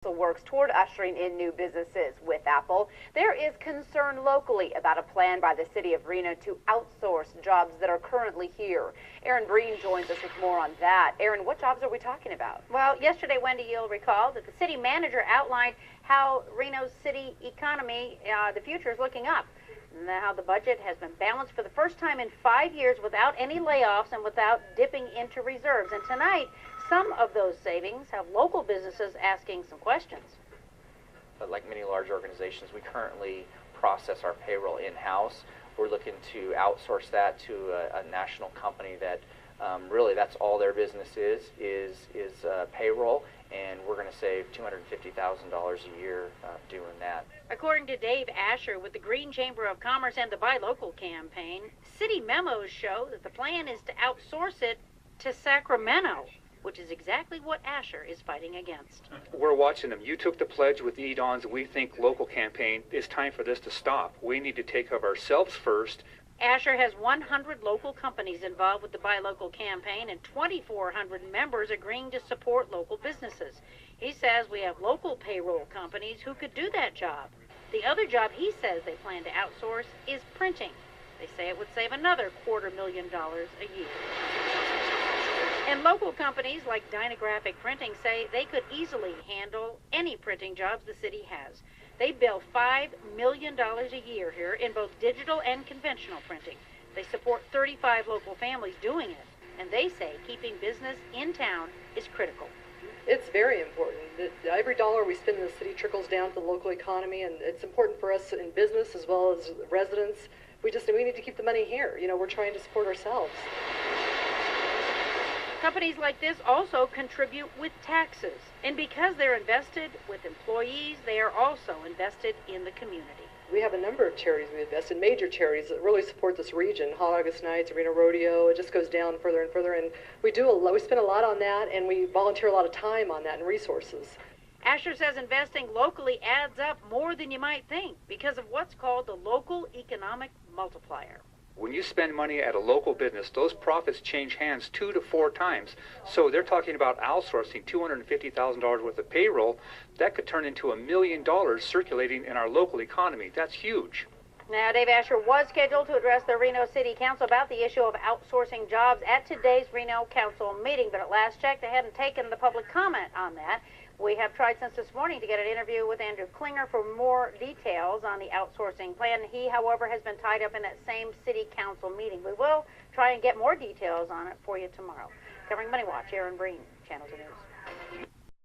Works toward ushering in new businesses with Apple. There is concern locally about a plan by the City of Reno to outsource jobs that are currently here. Erin Breen joins us with more on that. Erin, what jobs are we talking about? Well, yesterday, Wendy, you'll recall that the city manager outlined how Reno's city economy, the future is looking up. How the budget has been balanced for the first time in 5 years without any layoffs and without dipping into reserves. And tonight, some of those savings have local businesses asking some questions. But like many large organizations, we currently process our payroll in-house. We're looking to outsource that to a national company that really that's all their business is payroll, and we're going to save $250,000 a year doing that. According to Dave Asher with the Green Chamber of Commerce and the Buy Local campaign, city memos show that the plan is to outsource it to Sacramento, which is exactly what Asher is fighting against. We're watching them. You took the pledge with the EDAWN's We Think Local campaign. It's time for this to stop. We need to take care of ourselves first. Asher has 100 local companies involved with the Buy Local campaign and 2,400 members agreeing to support local businesses. He says we have local payroll companies who could do that job. The other job he says they plan to outsource is printing. They say it would save another $250,000 a year. And local companies like Dynographic Printing say they could easily handle any printing jobs the city has. They bill $5 million a year here in both digital and conventional printing. They support 35 local families doing it, and they say keeping business in town is critical. It's very important. Every dollar we spend in the city trickles down to the local economy, and it's important for us in business as well as residents. We need to keep the money here. You know, we're trying to support ourselves. Companies like this also contribute with taxes, and because they're invested with employees, they are also invested in the community. We have a number of charities we invest in, major charities that really support this region. Hot August Nights, Reno Rodeo, it just goes down further and further, and we spend a lot on that, and we volunteer a lot of time on that and resources. Asher says investing locally adds up more than you might think because of what's called the local economic multiplier. When you spend money at a local business, those profits change hands 2 to 4 times. So they're talking about outsourcing $250,000 worth of payroll. That could turn into $1 million circulating in our local economy. That's huge. Now, Dave Asher was scheduled to address the Reno City Council about the issue of outsourcing jobs at today's Reno Council meeting, but at last check, they hadn't taken the public comment on that. We have tried since this morning to get an interview with Andrew Klinger for more details on the outsourcing plan. He, however, has been tied up in that same city council meeting. We will try and get more details on it for you tomorrow. Covering Money Watch, Erin Breen, Channel 2 News.